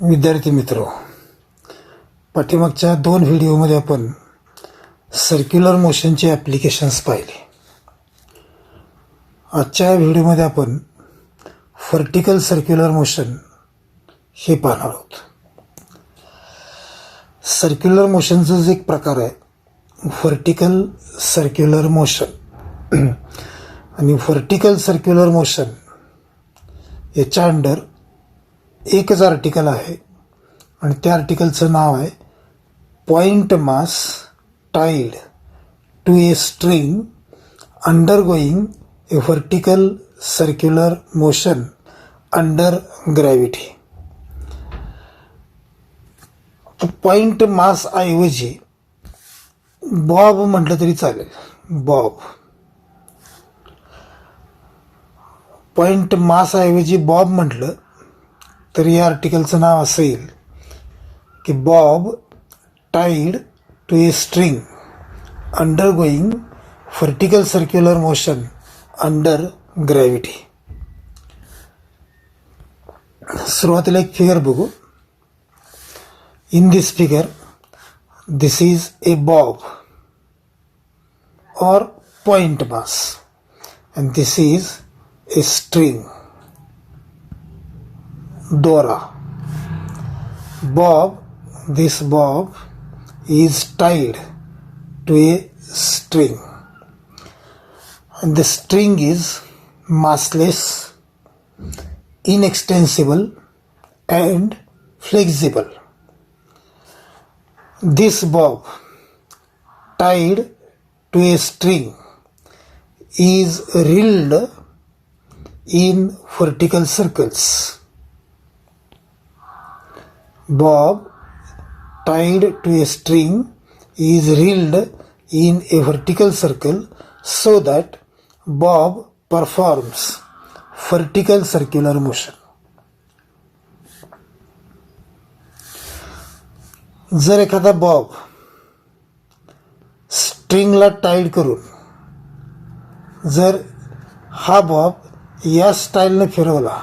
विद्यार्थी मित्र, पाठीमागच्या 2 व्हिडिओमध्ये आपण सर्क्युलर मोशनचे ॲप्लिकेशन्स पाहिले. आजच्या व्हिडिओमध्ये आपण व्हर्टिकल सर्क्युलर मोशन हे पाहणार आहोत. सर्क्युलर मोशनचा जो एक प्रकार आहे व्हर्टिकल सर्क्युलर मोशन आणि व्हर्टिकल सर्क्युलर मोशन याच्या अंडर एकच आर्टिकल आहे आणि त्या आर्टिकलचं नाव आहे point mass tied to a string undergoing a vertical circular motion under gravity. Point mass ऐवजी बॉब म्हटलं तरी चालेल. बॉब पॉइंट मास ऐवजी बॉब म्हटलं तर या आर्टिकलचं नाव असं येईल की bob tied to a string undergoing vertical circular motion under gravity. सुरुवातीला एक फिगर बघू. In this figure this is a bob or point mass and this is a string Dora. This bob is tied to a string and the string is massless, inextensible and flexible. This bob tied to a string is reeled in vertical circles. Bob tied to a string is reeled in a vertical circle so that bob performs vertical circular motion. जर एखादा Bob स्ट्रिंगला tied करून जर हा Bob या स्टाईलने फिरवला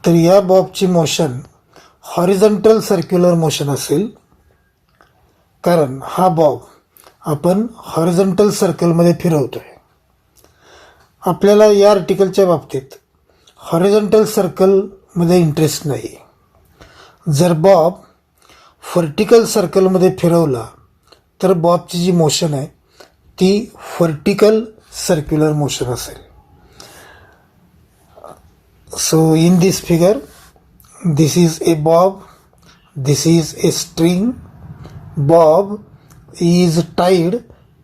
तर या बॉबची मोशन हॉरिझॉन्टल सर्क्युलर मोशन असेल, कारण हा बॉब आपण हॉरिझॉन्टल सर्कलमध्ये फिरवतोय. आपल्याला या आर्टिकलच्या बाबतीत हॉरिझॉन्टल सर्कलमध्ये इंटरेस्ट नाही. जर बॉब व्हर्टिकल सर्कलमध्ये फिरवला तर बॉबची जी मोशन आहे ती व्हर्टिकल सर्क्युलर मोशन असेल. So in this figure, this is a bob, this is a string. Bob is tied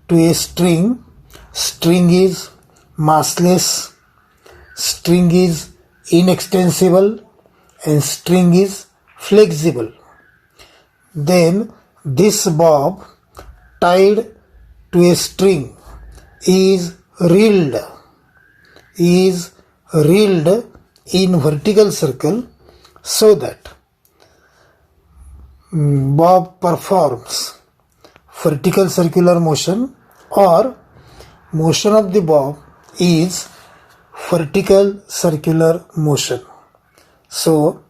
to a string. String is massless, string is inextensible and string is flexible. Then this bob tied to a string is reeled in vertical circle so that bob performs vertical circular motion or motion of the bob is vertical circular motion. So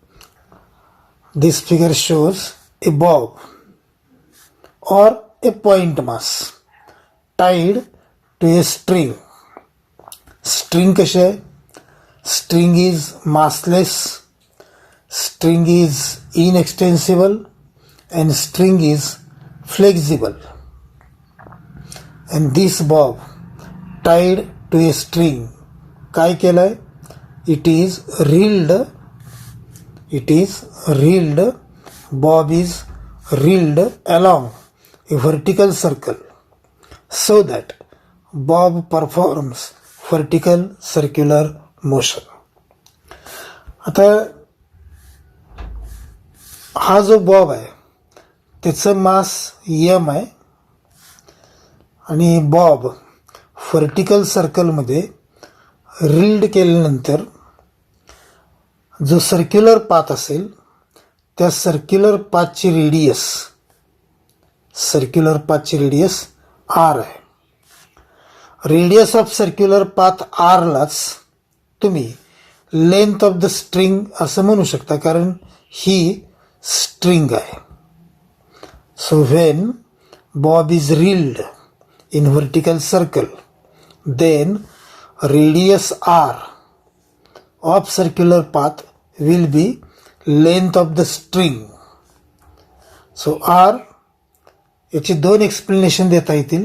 this figure shows a bob or a point mass tied to a string. String कसे आहे? String is massless, string is inextensible and string is flexible. And this bob tied to a string काय केलंय? It is reeled. Bob is reeled along a vertical circle so that bob performs vertical circular motion. आता हा जो Bob आहे त्याचं मास m आहे आणि Bob vertical सर्कलमध्ये रील्ड केल्यानंतर जो सर्क्युलर पाथ असेल त्या सर्क्युलर पाथची रेडियस r आहे. रेडियस ऑफ सर्क्युलर पाथ rलाच तुम्ही लेंथ ऑफ द स्ट्रिंग असं म्हणू शकता, कारण ही स्ट्रिंग आहे. So when Bob is reeled in vertical circle, then radius r of circular path will be length of the string. So r याची दोन explanation देता येतील.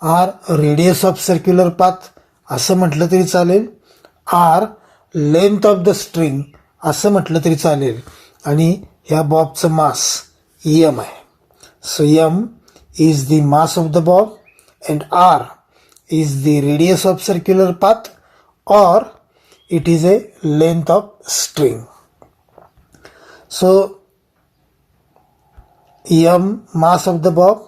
r radius of circular path असं म्हटलं तरी चालेल, r length of the string असं म्हटलं तरी चालेल. आणि ह्या बॉबचं मास m आहे. So m is the mass of the bob and r is the radius of circular path, or it is a length of string. So m mass of the bob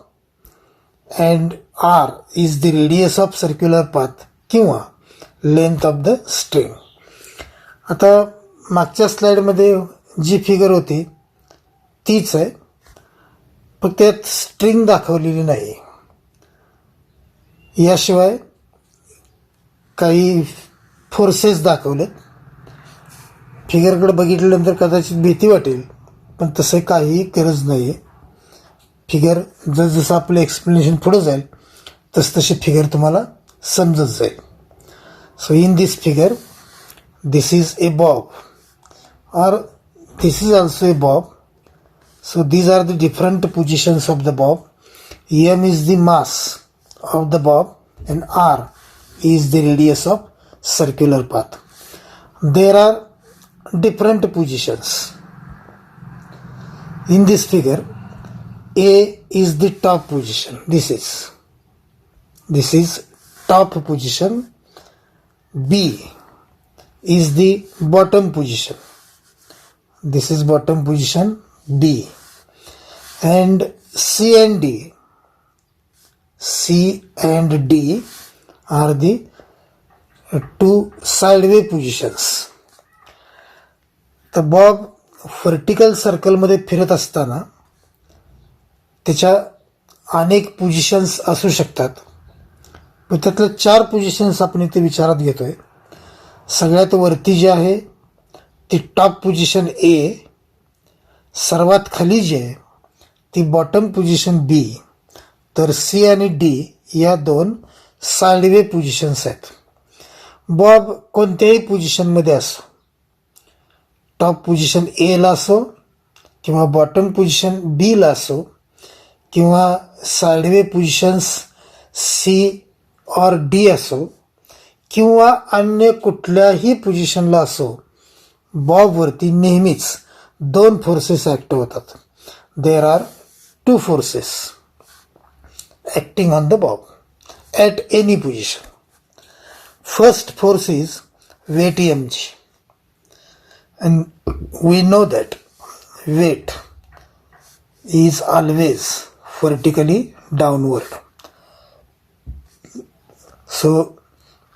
and r is the radius of circular path किंवा length of the string. आता मागच्या स्लाइडमध्ये जी figure होती तीच आहे, फक्त त्यात string दाखवलेली नाही. याशिवाय काही फोर्सेस दाखवलेत. फिगरकडे बघितल्यानंतर कदाचित भीती वाटेल, पण तसं काही गरज नाही आहे. फिगर जसं आपलं एक्सप्लेनेशन पुढे जाईल तशी फिगर तुम्हाला समजत जाईल. So in this figure this is a bob और this is also a bob. So these are the different positions of the bob. M is the mass of the bob and R is the radius of circular path. There are different positions. In this figure, A is the top position. This is top position. B is the bottom position. This is bottom position B. And C and D are the two sideway positions. तर Bob vertical सर्कलमध्ये फिरत असताना त्याच्या अनेक positions असू शकतात, पण त्यातल्या 4 पोझिशन्स आपण इथे विचारात घेतोय. सगळ्यात वरती जी आहे ती टॉप पोझिशन A, सर्वात खाली जी आहे ती बॉटम पोझिशन B, तर C आणि D या 2 साइडवे पोझिशन्स आहेत. बॉब कोणत्याही पोझिशनमध्ये असो, टॉप पोझिशन A ला असो किंवा बॉटम पोझिशन B ला असो किंवा साइडवे पोझिशन्स C और D असो किंवा अन्य कुठल्याही पोझिशनला असो, बॉबवरती नेहमीच 2 फोर्सेस ॲक्टिव्ह होतात. There are 2 forces acting on the bob at any position. First force is weight mg, and we know that weight is always vertically downward. So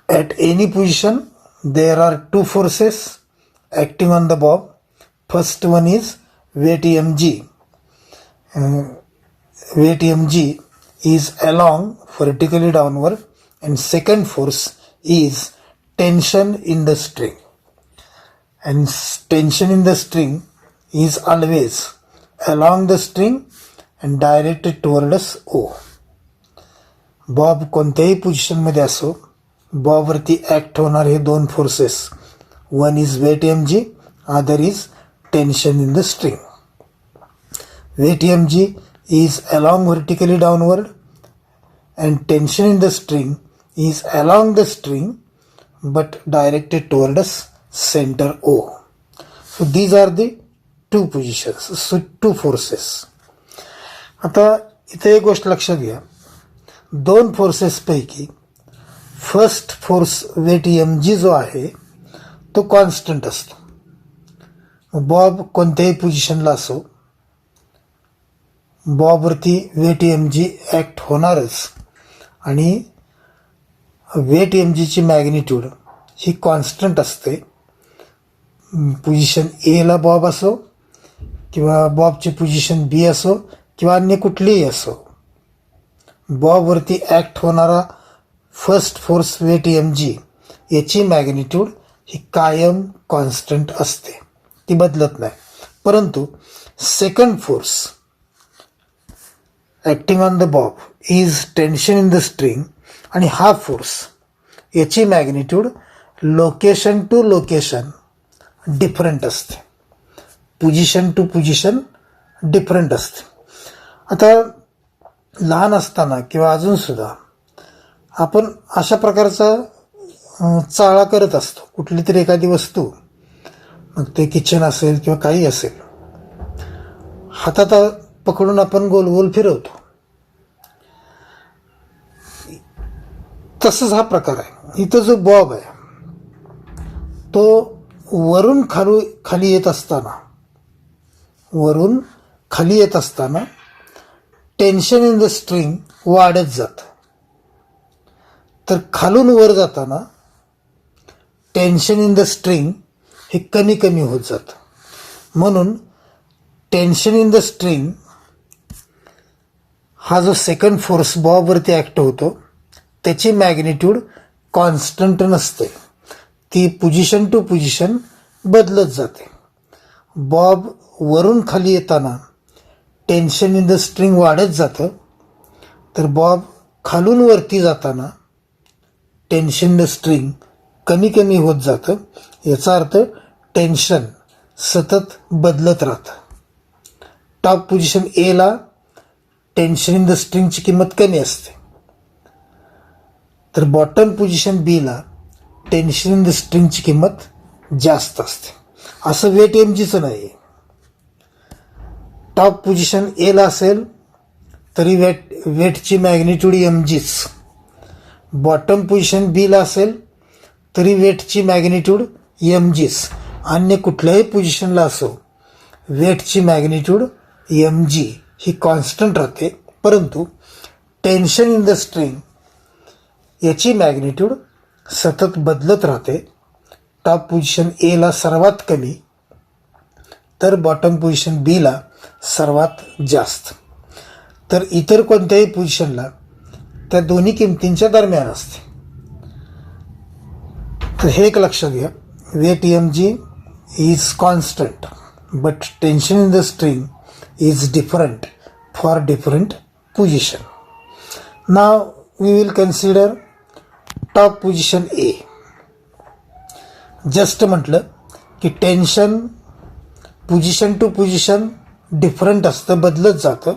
at any position there are 2 forces acting on the bob. First one is weight mg. Weight mg is along vertically downward, and second force is tension in the string, and tension in the string is always along the string and directed towards O. Bob कोणत्याही पोझिशनमध्ये असो, बॉबवरती act होणारे हे 2 forces, one is weight mg, other is tension in the string. Weight mg is along vertically downward and tension in the string is along the string but directed towards center O. So these are the 2 positions, so 2 forces. आता इथे एक गोष्ट लक्षात घ्या, 2 forces पैकी first force weight mg जो आहे तो कॉन्स्टंट असतो. बॉब कोणत्याही पोझिशनला असो, बॉबवरती वेट mg ॲक्ट होणारच, आणि वेट mgची मॅग्निट्यूड ही कॉन्स्टंट असते. पोझिशन एला बॉब असो किंवा बॉबची पोझिशन बी असो किंवा अन्य कुठलीही असो, बॉबवरती ॲक्ट होणारा फर्स्ट फोर्स वेट mg याची मॅग्निट्यूड ही कायम कॉन्स्टंट असते, ती बदलत नाही. परंतु second force acting on the bob is tension in the string, आणि हा फोर्स याची magnitude location to location different असते, पोझिशन टू पोझिशन डिफरंट असते. आता लहान असताना किंवा अजूनसुद्धा आपण अशा प्रकारचा चाळा करत असतो. कुठली तरी एखादी वस्तू, मग ते किचन असेल किंवा काही असेल, हातात पकडून आपण गोल गोल फिरवतो. तसंच हा प्रकार आहे. इथं जो बॉब आहे तो वरून खाली येत असताना टेन्शन इन द स्ट्रिंग वाढत जातं, तर खालून वर जाताना टेन्शन इन द स्ट्रिंग हे कमी कमी होत जातं. म्हणून टेन्शन इन द स्ट्रिंग हा जो सेकंड फोर्स बॉबवरती ॲक्ट होतो त्याची मॅग्निट्यूड कॉन्स्टंट नसते, ती पोझिशन टू पोझिशन बदलत जाते. बॉब वरून खाली येताना टेन्शन इन द स्ट्रिंग वाढत जातं, तर बॉब खालून वरती जाताना टेन्शन इन द स्ट्रिंग कमी कमी होत जातं. याचा अर्थ टेन्शन सतत बदलत राहतं. टॉप पोझिशन एला टेन्शन इन द स्ट्रिंगची किंमत कमी असते, तर बॉटम पोझिशन बीला टेन्शन इन द स्ट्रिंगची किंमत जास्त असते. असं वेट एमजीचं नाही आहे. टॉप पोझिशन एला असेल तरी वेटची मॅग्निट्यूड एमजीच, बॉटम पोझिशन बीला असेल तरी वेटची मॅग्निट्यूड एमजीच. अन्य कुठल्याही पोझिशनला असो वेटची मॅग्निट्यूड एमजी ही कॉन्स्टंट राहते. परंतु टेन्शन इन द स्ट्रिंग याची मॅग्निट्यूड सतत बदलत राहते. टॉप पोझिशन एला सर्वात कमी, तर बॉटम पोझिशन बीला सर्वात जास्त. तर इतर कोणत्याही पोझिशनला त्या दोन्ही किमतींच्या दरम्यान असते. तर हे एक लक्षात घ्या, weight MG is constant but tension in the string is different for different position. Now we will consider top position A. Just म्हटलं की tension position to position different असतं, बदलत जातं.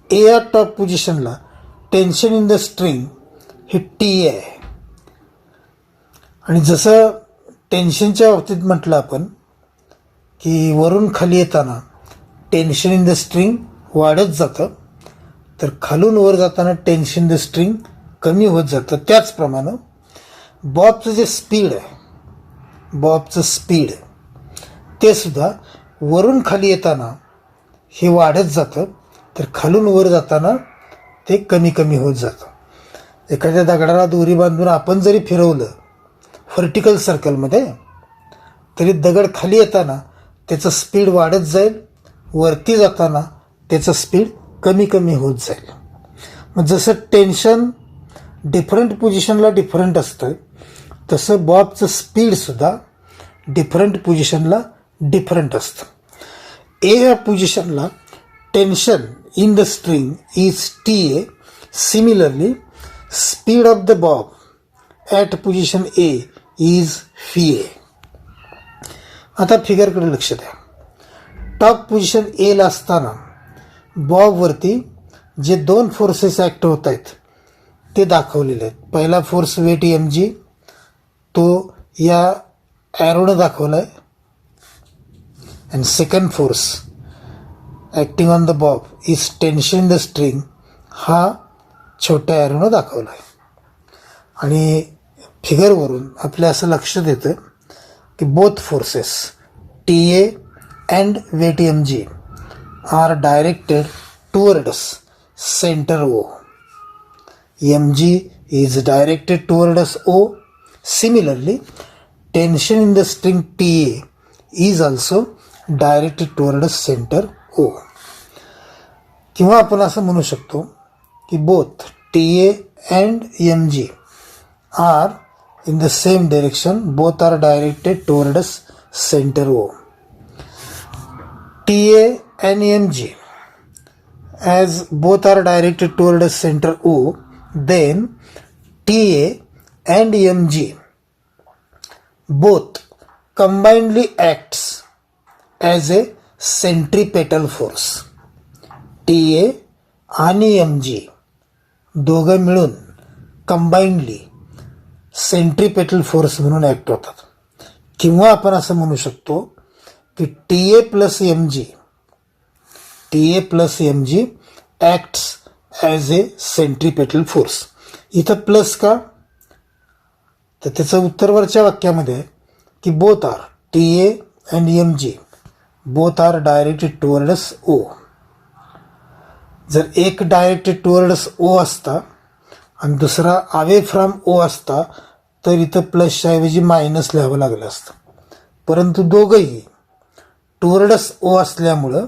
ए या टॉप पोझिशनला टेन्शन इन द स्ट्रिंग हे T आहे. आणि जसं टेन्शनच्या बाबतीत म्हटलं आपण की वरून खाली येताना टेन्शन इन द स्ट्रिंग वाढत जातं, तर खालून वर जाताना टेन्शन इन द स्ट्रिंग कमी होत जातं. त्याचप्रमाणे बॉबचं जे स्पीड आहे, बॉबचं स्पीड ते सुद्धा वरून खाली येताना हे वाढत जातं, तर खालून वर जाताना ते कमी कमी होत जातं. एखाद्या दगडाला दोरी बांधून आपण जरी फिरवलं व्हर्टिकल सर्कलमध्ये, तरी दगड खाली येताना त्याचं स्पीड वाढत जाईल, वरती जाताना त्याचं स्पीड कमी कमी होत जाईल. मग जसं टेन्शन डिफरंट पोझिशनला डिफरंट असतं, तसं बॉबचं स्पीडसुद्धा डिफरंट पोझिशनला डिफरंट असतं. ए या पोझिशनला tension in the string is T A. Similarly speed of the bob at position A is V A. आता फिगरकडे लक्ष द्या. टॉप पोझिशन एला असताना बॉबवरती जे दोन फोर्सेस ॲक्ट होत आहेत ते दाखवलेले आहेत. पहिला फोर्स वेट एम जी, तो या ॲरोनं दाखवला आहे. And second force acting on the bob is tension in the string, हा छोट्या ॲरोनं दाखवला आहे. आणि फिगरवरून आपल्या असं लक्षात येतं की both forces T A and weight M G are directed towards centre O. M G is directed towards O. Similarly tension in the string T A is also directed towards centre O. किंवा आपण असं म्हणू शकतो की both T A and M G are in the same direction, both are directed towards center O. TA and mg, as both are directed towards center O, then TA and mg both combinedly acts as a centripetal force. TA आणि mg दोघं मिळून combinedly centripetal force म्हणून act होतात. किंवा आपण असं म्हणू शकतो की TA plus mg acts as a centripetal force. इथं प्लस का, तर त्याचं उत्तर वरच्या वाक्यामध्ये आहे की both are TA and mg both are directed towards O. जर एक डायरेक्टेड टुवर्ड्स O असता आणि दुसरा अवे फ्रॉम O असता तर इथं प्लसच्या ऐवजी मायनस लिहावं लागलं असतं. परंतु दोघंही टुवर्ड्स O असल्यामुळं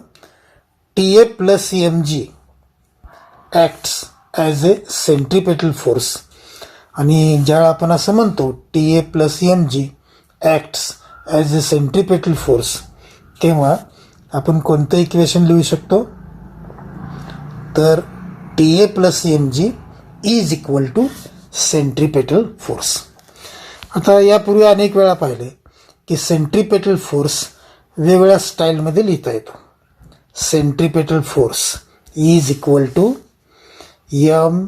TA plus mg acts as a centripetal force. आणि ज्यावेळा आपण असं म्हणतो TA plus mg acts as a centripetal force, तेव्हा आपण कोणतं इक्वेशन लिहू शकतो, तर TA plus mg is equal to centripetal force. आता यापूर्वी अनेक वेळा पाहिले की सेंट्रिपेटल फोर्स वेगवेगळ्या स्टाईलमध्ये लिहिता येतो. Centripetal force is equal to m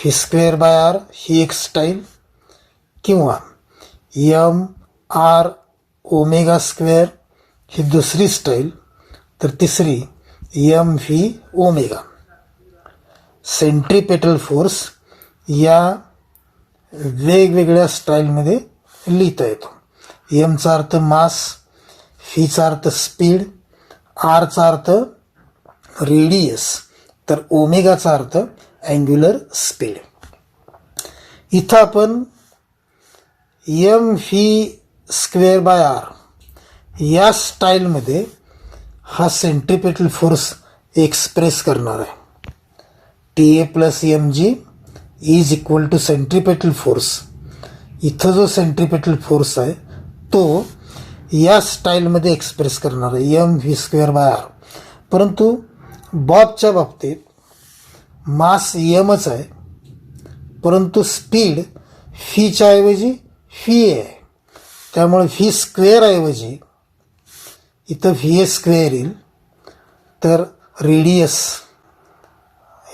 v²/r ही एक स्टाईल, किंवा mr² ही दुसरी स्टाईल, तर तिसरी mv². सेंट्रिपेटल फोर्स या वेगवेगळ्या स्टाईलमध्ये लिहिता येतो. एमचा अर्थ मास, फीचा अर्थ स्पीड, आरचा अर्थ रेडियस, तर ओमेगाचा अर्थ अँग्युलर स्पीड. इथं आपण mv²/r या स्टाईलमध्ये हा सेंट्रिपेटल फोर्स एक्सप्रेस करणार आहे. TA plus mg is equal to centripetal force. इथं जो सेंट्रिपेटल फोर्स आहे तो या स्टाईलमध्ये एक्सप्रेस करणार आहे mv²/r. परंतु बॉबच्या बाबतीत मास mच आहे, परंतु स्पीड फीच्या ऐवजी फी आहे. त्यामुळे v² ऐवजी इथं va² येईल, तर रेडियस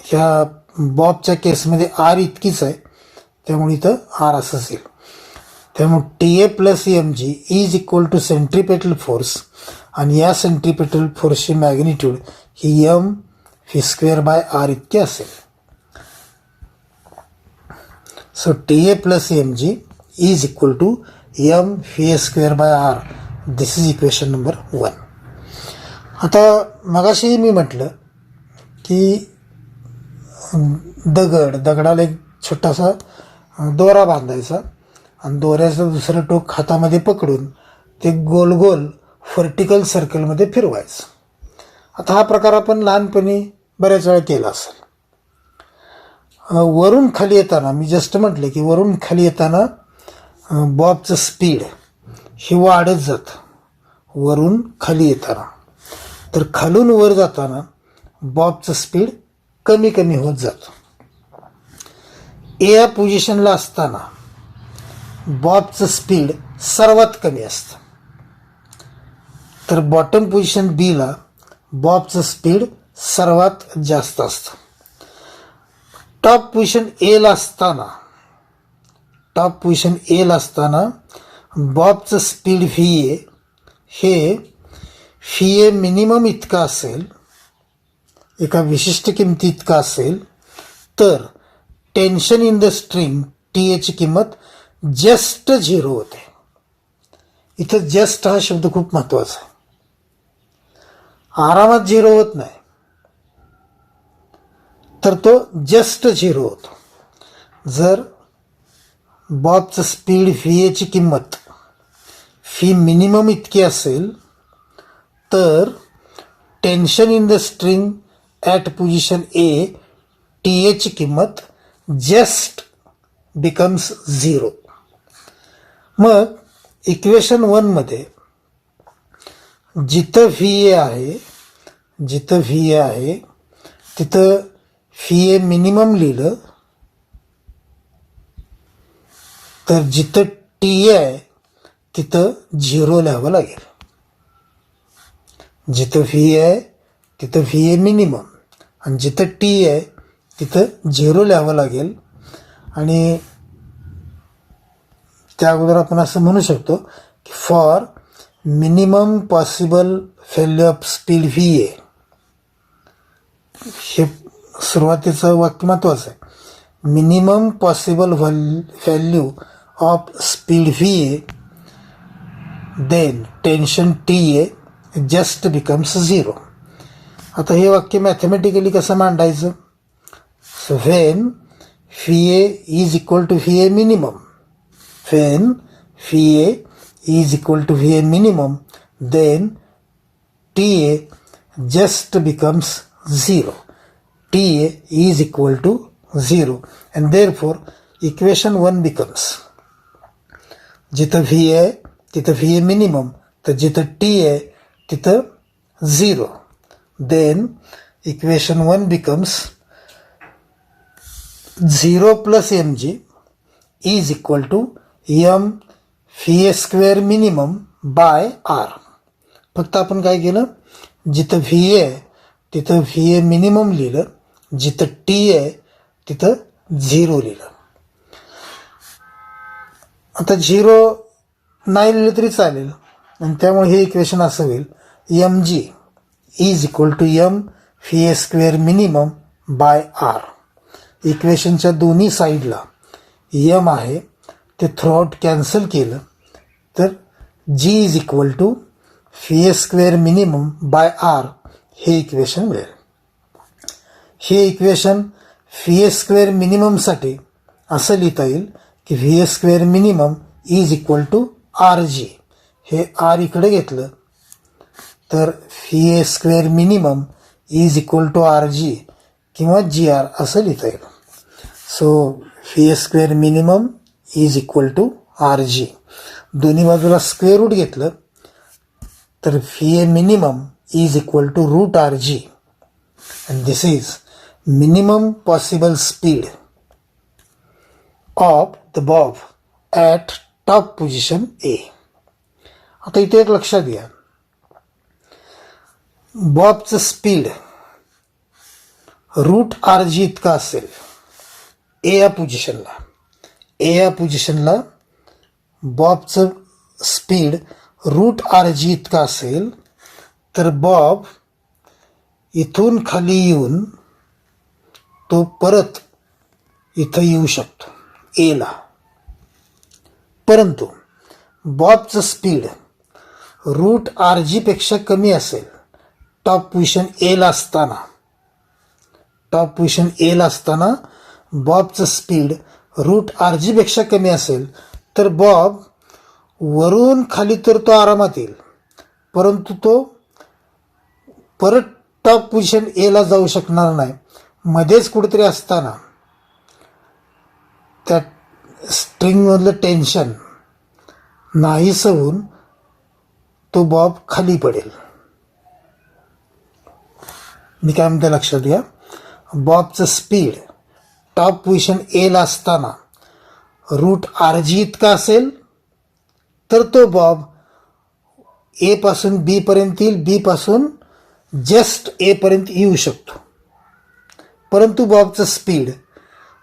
ह्या बॉबच्या केसमध्ये आर इतकीच आहे, त्यामुळे इथं आर असं असेल. त्यामुळे TA plus mg is equal to centripetal force, आणि या सेंट्रिपेटल फोर्सची मॅग्निट्यूड ही mv²/r इतकी असेल. So TA plus mg is equal to mv²/r. This is equation number 1. आता मगाशी मी म्हटलं की दगडाला एक छोटासा दोरा बांधायचा आणि दोऱ्याचं दुसरं टोक हातामध्ये पकडून ते गोल गोल व्हर्टिकल सर्कलमध्ये फिरवायचं. आता हा प्रकार आपण लहानपणी बऱ्याच वेळा केला असेल. वरून खाली येताना मी जस्ट म्हटलं की वरून खाली येताना बॉबचं स्पीड हे वाढत जातं वरून खाली येताना, तर खालून वर जाताना बॉबचं स्पीड कमी कमी होत जातं. या पोझिशनला असताना बॉबचं स्पीड सर्वात कमी असतं, तर बॉटम पोझिशन बीला बॉबचं स्पीड सर्वात जास्त असतं. टॉप पोझिशन एला असताना बॉबचं स्पीड VA हे VA मिनिमम इतका असेल, एका विशिष्ट किमती इतका असेल, तर tension in the string TA ची किंमत जस्ट 0 होते. इथं जस्ट हा शब्द खूप महत्वाचा आहे. आरामात 0 होत नाही, तर तो जस्ट 0 होतो. जर बॉबचं स्पीड VA ची किंमत फी मिनिमम इतकी असेल, तर tension in the string at position A TA ची किंमत जस्ट बिकम्स 0. मग इक्वेशन 1 मध्ये जिथं VA आहे, तिथं VA मिनिमम लिहिलं, तर जिथं TA आहे तिथं 0 लिहावं लागेल. जिथं VA आहे तिथं VA मिनिमम आणि जिथं T आहे तिथं 0 लिहावं लागेल. आणि त्या अगोदर आपण असं म्हणू शकतो की for minimum possible value of speed VA, हे सुरुवातीचं वाक्य महत्वाचं आहे. Minimum possible value of speed VA, then tension TA just becomes 0. आता हे वाक्य मॅथमॅटिकली कसं मांडायचं? So when VA is equal to VA minimum, when VA is equal to VA minimum, then TA just becomes 0. TA is equal to 0, and therefore equation 1 becomes, जिथं VA आहे तिथं VA minimum, तर जिथं T आहे तिथं 0. Then equation 1 becomes 0 plus mg is equal to m VA square minimum by R. फक्त आपण काय केलं, जिथं VA आहे तिथं VA मिनिमम लिहिलं, जिथं T आहे तिथं 0 लिहिलं. आता 0 नाही लिहिलं तरी चालेल, आणि त्यामुळे हे इक्वेशन असं होईल, mg is equal to m VA square minimum by R. इक्वेशनच्या दोन्ही साईडला m आहे ते थ्रूआउट कॅन्सल केलं तर G is equal to VA square minimum by R हे इक्वेशन मिळेल. हे इक्वेशन VA स्क्वेअर मिनिममसाठी असं लिहिता येईल की VA square minimum is equal to RG. हे R इकडे घेतलं तर VA square minimum is equal to RG किंवा GR असं लिहिता येईल. So VA square minimum is equal to RG. दोन्ही बाजूला स्क्वेअर रूट घेतलं तर VA minimum is equal to root RG, and this is minimum possible speed of the bob at top position A. आता इथे एक लक्षात घ्या, बॉबचं स्पीड रूट RG इतका असेल A या पोझिशनला बॉबचं स्पीड रूट RG इतका असेल तर बॉब इथून खाली येऊन तो परत इथं येऊ शकतो एला. परंतु बॉबचं स्पीड रूट RG पेक्षा कमी असेल टॉप पोझिशन एला असताना बॉबचं स्पीड रूट RG पेक्षा कमी असेल तर बॉब वरून खाली तर तो आरामात येईल, परंतु तो परत टॉप पोझिशन एला जाऊ शकणार नाही. मध्येच कुठेतरी असताना त्या स्ट्रिंगमधलं टेन्शन नाहीसं होऊन तो बॉब खाली पडेल. मी काय म्हणते लक्षात घ्या, बॉबचं स्पीड टॉप पोझिशन एला असताना रूट RG इतका असेल तर तो बॉब ए पासून बी पर्यंत येईल, बी पासून जस्ट ए पर्यंत येऊ शकतो. परंतु बॉबचं स्पीड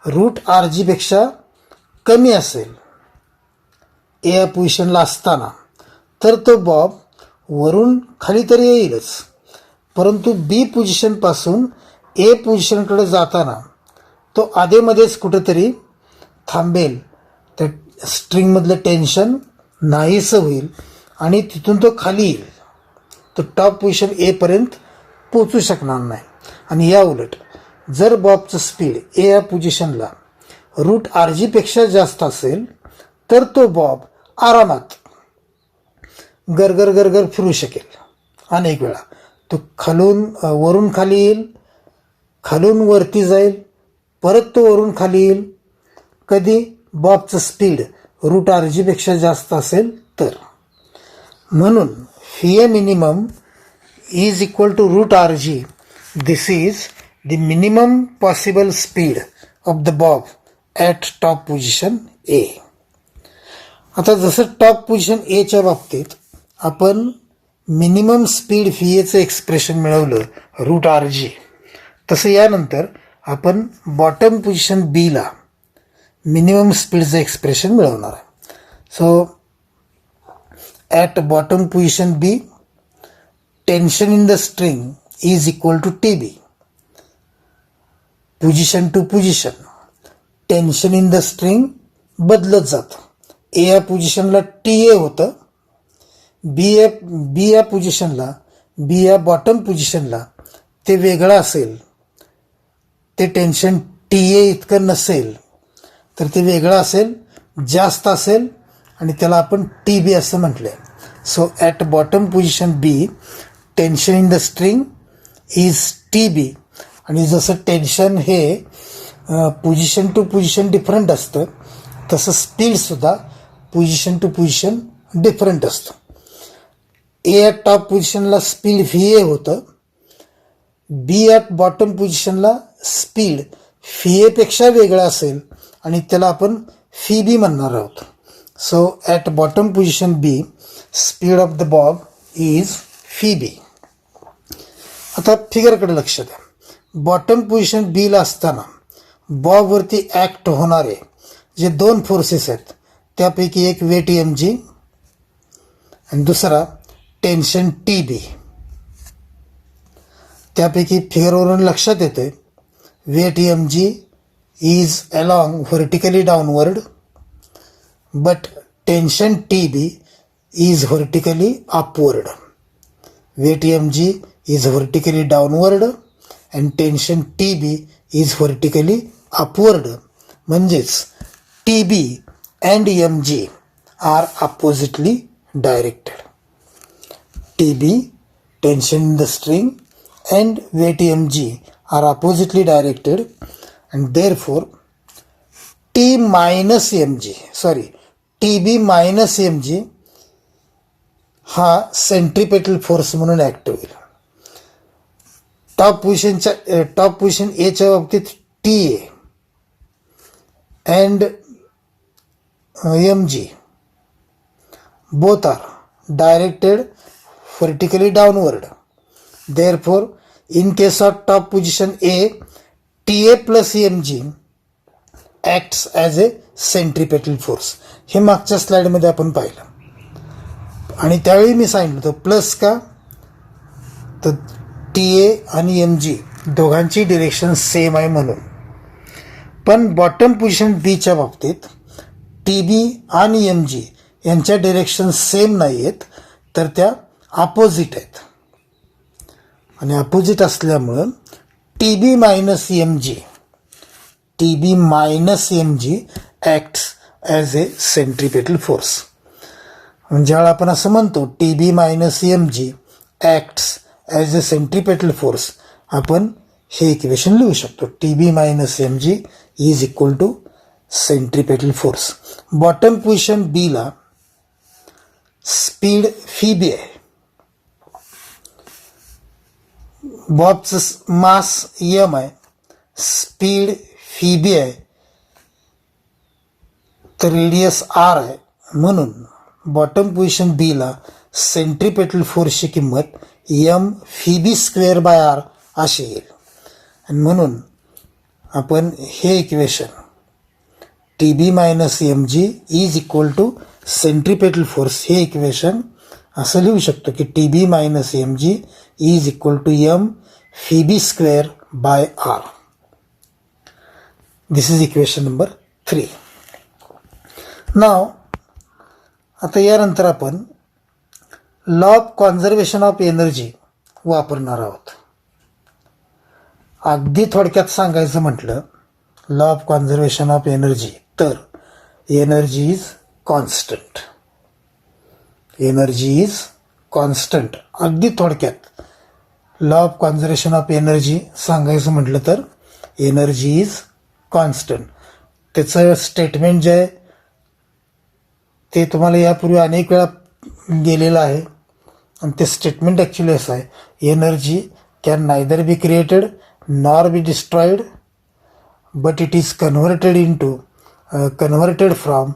रूट RG पेक्षा कमी असेल ए या पोझिशनला असताना तर तो बॉब वरून खाली तर येईलच, परंतु बी पोझिशनपासून ए पोझिशनकडे जाताना तो आधेमध्येच कुठेतरी थांबेल. त्या स्ट्रिंगमधलं टेन्शन नाहीसं होईल आणि तिथून तो खाली येईल, तो टॉप पोझिशन ए पर्यंत पोचू शकणार नाही. आणि या उलट जर बॉबचं स्पीड ए या पोझिशनला रूट RG पेक्षा जास्त असेल तर तो बॉब आरामात गरगर फिरू शकेल. अनेक वेळा तो वरून खाली येईल, खालून वरती जाईल, परत तो वरून खाली येईल. कधी बॉबचं स्पीड रूट आर जीपेक्षा जास्त असेल तर. म्हणून V A minimum is equal to root R G. This is the minimum possible speed of the bob at top position A. आता जसं टॉप पोझिशन एच्या बाबतीत आपण मिनिमम स्पीड व्ही एचं एक्सप्रेशन मिळवलं रूट आर जी, तसं यानंतर आपण बॉटम पोझिशन बीला मिनिमम स्पीडचं एक्सप्रेशन मिळवणार आहे. So at bottom position B tension in the string is equal to T B. Position to position tension in the string बदलत जातं. ए या पोझिशनला टी ए होतं, बी या बॉटम पोझिशनला ते वेगळं असेल, ते टेन्शन टी ए इतकं नसेल तर ते वेगळं असेल, जास्त असेल आणि त्याला आपण टी बी असं म्हटलं. So at bottom position B tension in the string is T B. आणि जसं टेन्शन हे पोझिशन टू पोझिशन डिफरंट असतं, तसं स्पीडसुद्धा पोझिशन टू पोझिशन डिफरंट असतं. ए ॲट टॉप पोझिशनला स्पीड व्ही ए होतं, बी ॲट बॉटम पोझिशनला स्पीड व्ही एपेक्षा वेगळं असेल आणि त्याला आपण फी बी म्हणणार आहोत. So at bottom position B speed of the bob is phi B. आता फिगरकडे लक्ष द्या. बॉटम पोझिशन बीला असताना बॉबवरती ॲक्ट होणारे जे दोन फोर्सेस आहेत त्यापैकी एक वेट एम जी आणि दुसरा टेन्शन टी बी. त्यापैकी फिगरवरून लक्षात येते weight M G is along vertically downward but tension T B is vertically upward. Weight M G is vertically downward and tension T B is vertically upward. म्हणजेच T B and M G are oppositely directed. T B tension in the string and weight mg are oppositely directed and therefore tb minus mg हा centripetal force म्हणून act होईल. Top position एच्या बाबतीत T A and M G both are directed vertically downward. Therefore, in case of top position A, TA plus mg acts as a centripetal force. हे मागच्या स्लाइडमध्ये आपण पाहिलं आणि त्यावेळी मी सांगितलं होतं प्लस का, तर TA आणि mg दोघांची डिरेक्शन सेम आहे म्हणून. पण बॉटम पोझिशन बीच्या बाबतीत TB आणि mg यांच्या डिरेक्शन सेम नाही आहेत, तर त्या अपोजिट आहेत. आणि अपोजिट असल्यामुळं TB minus MG acts as a centripetal force. म्हणजे आपण असं म्हणतो TB minus MG acts as a centripetal force, आपण हे इक्वेशन लिहू शकतो. TB minus MG is equal to centripetal force. Bottom position बीला स्पीड फी बी आहे, बॉबचं मास एम आहे, स्पीड फी बी आहे, तर रेडियस आर आहे. म्हणून बॉटम पोझिशन बीला सेंट्रिपेटल फोर्सची किंमत M V B square by R अशी येईल. आणि म्हणून आपण हे equation TB minus MG is equal to centripetal force हे इक्वेशन असं लिहू शकतो की TB minus MG is equal to M V B square by R. This is equation number 3. Now आता यानंतर आपण law of conservation of energy वापरणार आहोत. अगदी थोडक्यात सांगायचं म्हटलं law of conservation of energy, तर energy is constant. Energy is constant. अगदी थोडक्यात law of conservation of energy सांगायचं म्हटलं तर एनर्जी इज कॉन्स्टंट. त्याचं स्टेटमेंट जे आहे ते तुम्हाला यापूर्वी अनेक वेळा गेलेलं आहे आणि ते स्टेटमेंट ॲक्च्युली असं आहे, energy can neither be created nor be destroyed but it is converted from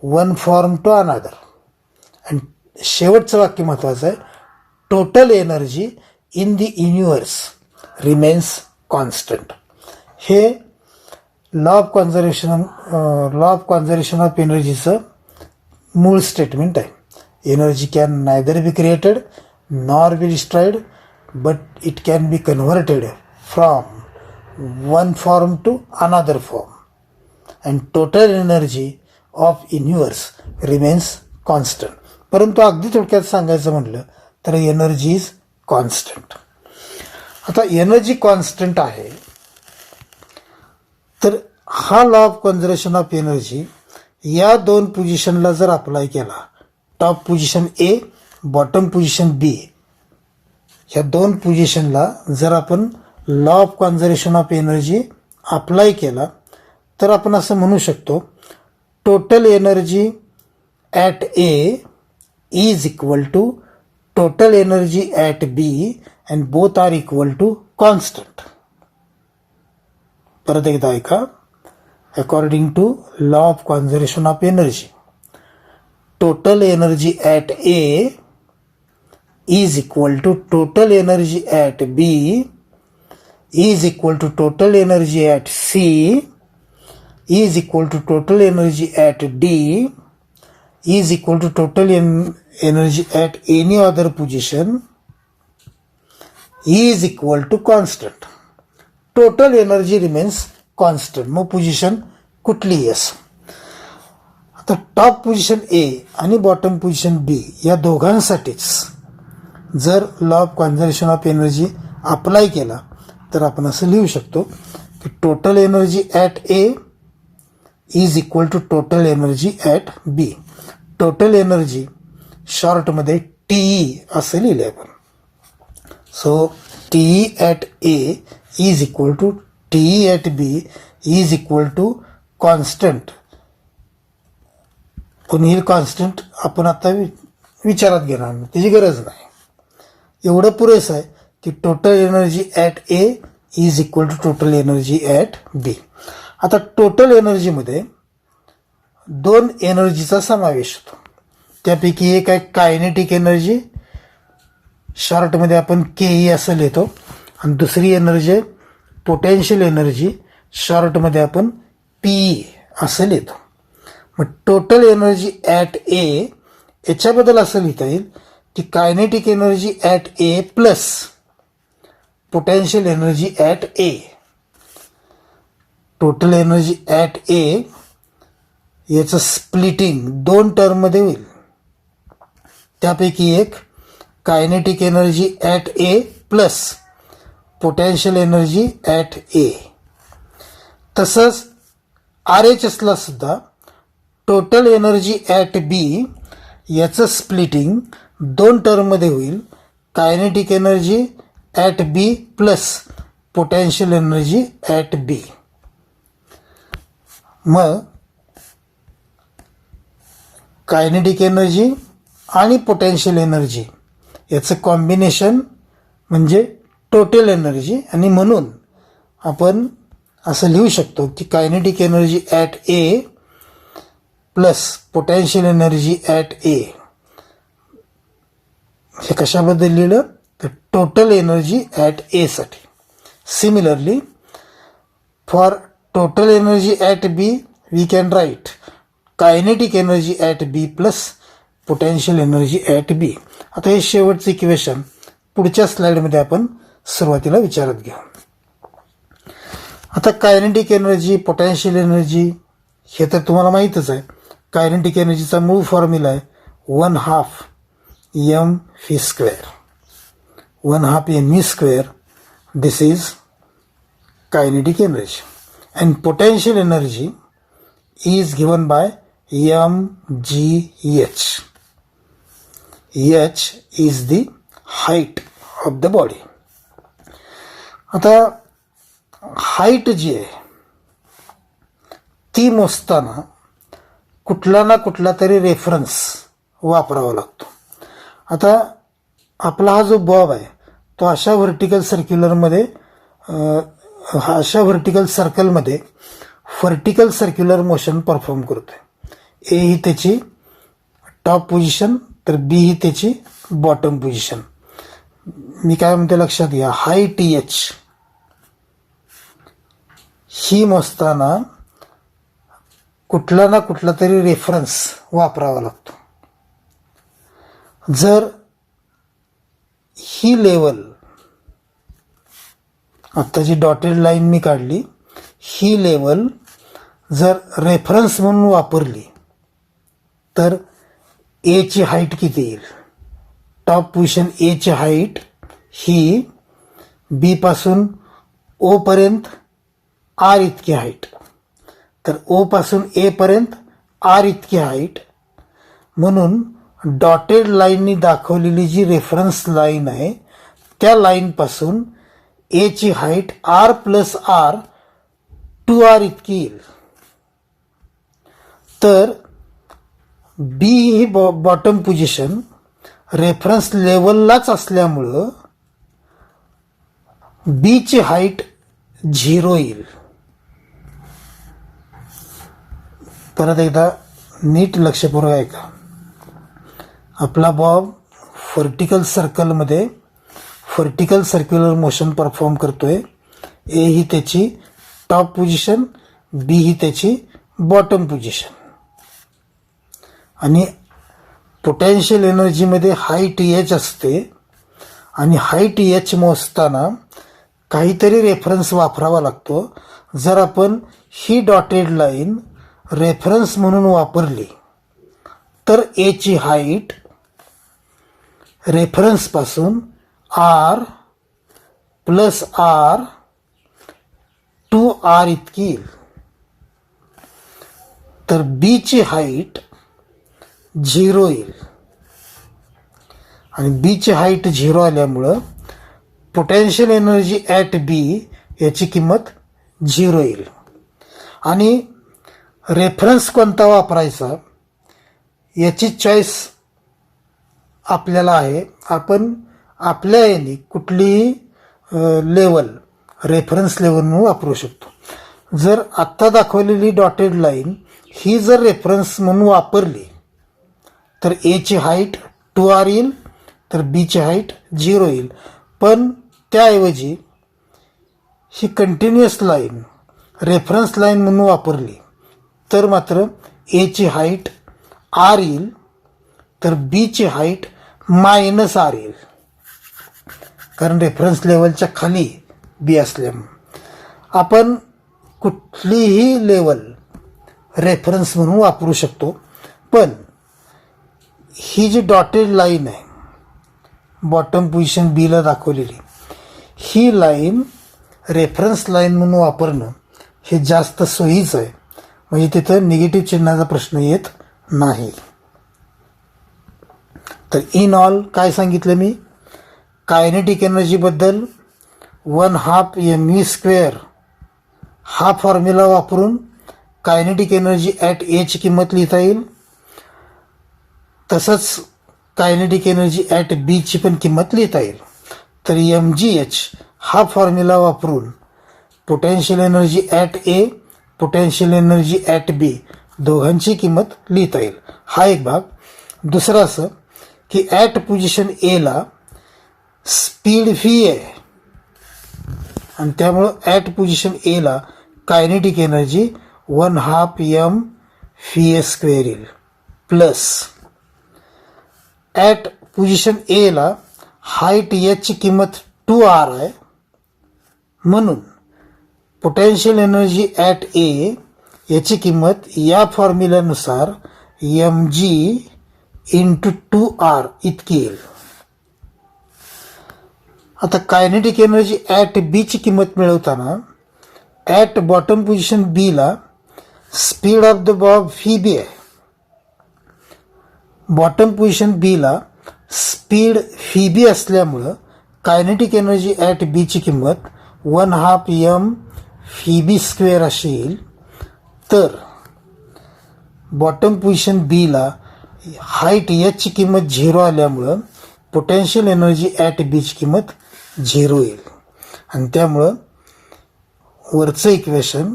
one form to another. आणि शेवटचं वाक्य महत्त्वाचं आहे, total energy in the universe remains constant. हे लॉ ऑफ कॉन्झर्वेशन ऑफ एनर्जीचं मूळ स्टेटमेंट आहे. Energy can neither be created nor be destroyed but it can be converted from one form to another form and total energy of universe remains constant. परंतु अगदी थोडक्यात सांगायचं म्हटलं तर energy is constant. आता एनर्जी कॉन्स्टंट आहे तर हा law of conservation of energy या दोन पोझिशनला जर अप्लाय केला, top position A, bottom position B, ह्या दोन पोझिशनला जर आपण law of conservation of energy apply केला तर आपण असं म्हणू शकतो, total energy at A is equal to total energy at B and both are equal to constant. परत एकदा ऐका, according to law of conservation of energy, total energy at A is equal to total energy at B is equal to total energy at C is equal to total energy at D is equal to total energy at any other position is equal to constant. Total energy remains constant. मग position कुठलीही असो. आता top position ए आणि bottom position बी या दोघांसाठीच जर law of conservation of energy apply केला तर आपण असं लिहू शकतो की total energy at A is equal to total energy at B. Total energy शॉर्टमध्ये टीई असं लिहिले आपण. So TE at A is equal to TE at B is equal to constant. कोणीही कॉन्स्टंट आपण आता विचारात घेणार नाही, त्याची गरज नाही. एवढं पुरेसं आहे की total energy at A is equal to total energy at B. आता टोटल एनर्जीमध्ये दोन एनर्जीचा समावेश होतो. त्यापैकी एक आहे कायनेटिक एनर्जी, शॉर्टमध्ये आपण केई असं लिहितो, आणि दुसरी एनर्जी आहे पोटेन्शियल एनर्जी, शॉर्टमध्ये आपण पीई असं लिहितो. मग टोटल एनर्जी ॲट ए याच्याबद्दल असं लिहिता येईल की kinetic energy at A plus potential energy at A. Total energy at A याचं स्प्लिटिंग दोन टर्ममध्ये होईल. त्यापैकी एक kinetic energy at A plus potential energy at A. तसंच आर एच एसला सुद्धा टोटल एनर्जी ॲट बी याचं स्प्लिटिंग दोन टर्ममध्ये होईल, kinetic energy at B plus potential energy at B. मग कायनेटिक एनर्जी आणि पोटेन्शियल एनर्जी याचं कॉम्बिनेशन म्हणजे टोटल एनर्जी, आणि म्हणून आपण असं लिहू शकतो की kinetic energy at A plus potential energy at A. हे कशाबद्दल लिहिलं तर टोटल एनर्जी ॲट एसाठी. Similarly for total energy at B we can write kinetic energy at B plus potential energy at B. आता हे शेवटचं इक्वेशन पुढच्या स्लाईडमध्ये आपण सुरुवातीला विचारात घेऊ. आता कायनेटिक एनर्जी, पोटेन्शियल एनर्जी हे तर तुम्हाला माहीतच आहे. कायनेटिक एनर्जीचा मूळ फॉर्म्युला आहे 1/2 mv². 1/2 mv². This is kinetic energy. And potential energy is given by mgh. h is the height of the body. आता हाईट जी आहे ती मोजताना कुठला ना कुठला तरी रेफरन्स वापरावा लागतो. आता आपला हा जो बॉब आहे तो अशा व्हर्टिकल सर्कलमध्ये व्हर्टिकल सर्क्युलर मोशन परफॉर्म करतोय. ए ही त्याची टॉप पोझिशन तर बी ही त्याची बॉटम पोझिशन. मी काय म्हणते लक्षात घ्या, हाय टी एच ही मोजताना कुठला ना कुठला तरी रेफरन्स वापरावा लागतो. जर ही लेवल, आता जी डॉटेड लाईन मी काढली, ही लेवल जर रेफरन्स म्हणून वापरली तर ए ची हाईट किती येईल? टॉप पोझिशन ए ची हाईट ही बी पासून ओ पर्यंत आर इतकी हाईट, तर ओ पासून ए पर्यंत आर इतकी हाईट. म्हणून डॉटेड लाईननी दाखवलेली जी रेफरन्स लाईन आहे त्या लाईनपासून ए ची height R plus R 2r इतकी येईल. तर बी ही बॉटम पोझिशन रेफरन्स लेवललाच असल्यामुळं बी ची हाईट 0 येईल. परत एकदा नीट लक्षपूर्वक ऐका. आपला बॉब व्हर्टिकल सर्कलमध्ये व्हर्टिकल सर्क्युलर मोशन परफॉर्म करतोय. ए ही त्याची टॉप पोझिशन, बी ही त्याची बॉटम पोझिशन. आणि पोटेन्शियल एनर्जीमध्ये हाय टी एच असते आणि हाय टी एच मोजताना काहीतरी रेफरन्स वापरावा लागतो. जर आपण ही डॉटेड लाईन रेफरन्स म्हणून वापरली तर ए ची हाईट रेफरन्सपासून आर प्लस आर 2r इतकी येईल. तर बी ची हाईट 0 येईल आणि बी ची हाईट 0 आल्यामुळं पोटेन्शियल एनर्जी ॲट बी याची किंमत 0 येईल. आणि रेफरन्स कोणता वापरायचा याची चॉईस आपल्याला आहे. आपण आपल्या याने कुठलीही लेवल रेफरन्स लेवल म्हणून वापरू शकतो. जर आत्ता दाखवलेली डॉटेड लाईन ही जर रेफरन्स म्हणून वापरली तर ए ची हाईट 2r येईल, तर बी ची हाईट 0 येईल. पण त्याऐवजी ही कंटिन्युअस लाईन रेफरन्स लाईन म्हणून वापरली तर मात्र ए ची हाईट r येईल, तर बी ची हाईट -r येईल, कारण रेफरन्स लेवलच्या खाली बी असल्यामुळे. आपण कुठलीही लेवल रेफरन्स म्हणून वापरू शकतो. पण ही जी डॉटेड लाईन आहे बॉटम पोझिशन बीला दाखवलेली, ही लाईन रेफरन्स लाईन म्हणून वापरणं हे जास्त सोयीचं आहे. म्हणजे तिथं निगेटिव्ह चिन्हाचा प्रश्न येत नाही. तर इन ऑल काय सांगितलं मी? कायनेटिक एनर्जीबद्दल 1/2 mv² हा फॉर्म्युला वापरून कायनेटिक एनर्जी ॲट ए ची किंमत लिहिता येईल. तसंच कायनेटिक एनर्जी ॲट बी ची पण किंमत लिहिता येईल. तर mgh हा फॉर्म्युला वापरून potential energy at A, potential energy at B दोघांची किंमत लिहिता येईल. हा एक भाग. दुसरं असं की ॲट पोझिशन एला स्पीड व्ही आहे आणि त्यामुळं ॲट पोझिशन एला कायनेटिक एनर्जी 1/2 mv² येईल. प्लस ॲट पोझिशन एला हाईट एचची किंमत 2r आहे, म्हणून पोटेन्शियल एनर्जी ॲट ए याची किंमत या फॉर्म्युल्यानुसार mg × 2r इतकी येईल. आता कायनेटिक एनर्जी ॲट बी ची किंमत मिळवताना ॲट बॉटम पोझिशन बीला speed of the Bob V आहे. बॉटम पोझिशन बीला स्पीड व्ही असल्यामुळं कायनेटिक एनर्जी ॲट बी ची किंमत 1/2 mv² अशी येईल. तर बॉटम पोझिशन बीला हाईट एचची किंमत 0 आल्यामुळं पोटेन्शियल एनर्जी ॲट बीची किंमत 0 येईल. आणि त्यामुळं वरचं इक्वेशन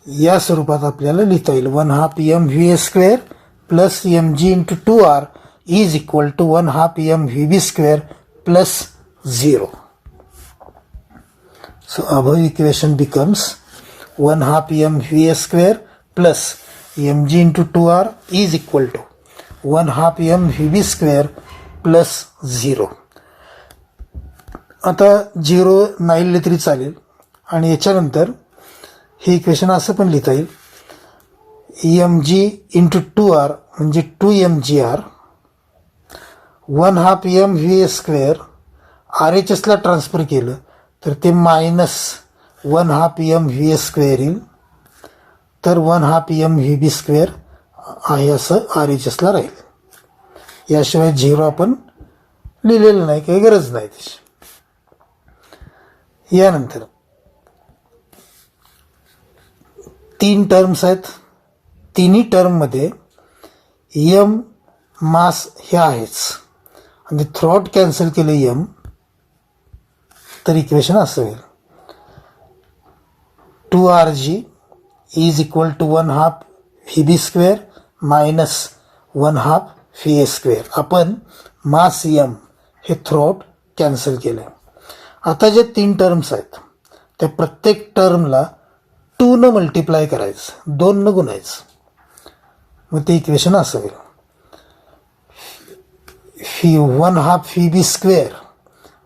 या स्वरूपात आपल्याला लिहिता येईल. 1/2 mva² plus mg into 2r is equal to 1/2 mvb² plus 0. So above equation becomes 1/2 mva² plus mg into 2r is equal to 1/2 mvb² plus 0. आता 0 नाही लिहिले तरी चालेल. आणि याच्यानंतर हे इक्वेशन असं पण लिहिता येईल. mg इंटू 2r म्हणजे 2mgr 1/2 mva² RHSला ट्रान्सफर केलं तर ते मायनस 1/2 mva² येईल. तर 1/2 mvb² आहे असं RHSला राहील. याशिवाय 0 आपण लिहिलेलं नाही, काही गरज नाही त्याची. यानंतर 3 टर्म्स आहेत. तिन्ही टर्ममध्ये m मास हे आहेच आणि थ्रॉट कॅन्सल केलं m तर इक्वेशन असं होईल. 2rg is equal to 1/2 vb² minus 1/2 va². आपण मास m हे थ्रॉट कॅन्सल केलं. आता जे 3 टर्म्स आहेत त्या प्रत्येक टर्मला 2 न मल्टिप्लाय करायचं, 2 न गुणायचं. मग ते इक्वेशन असं होईल. 1/2 vb²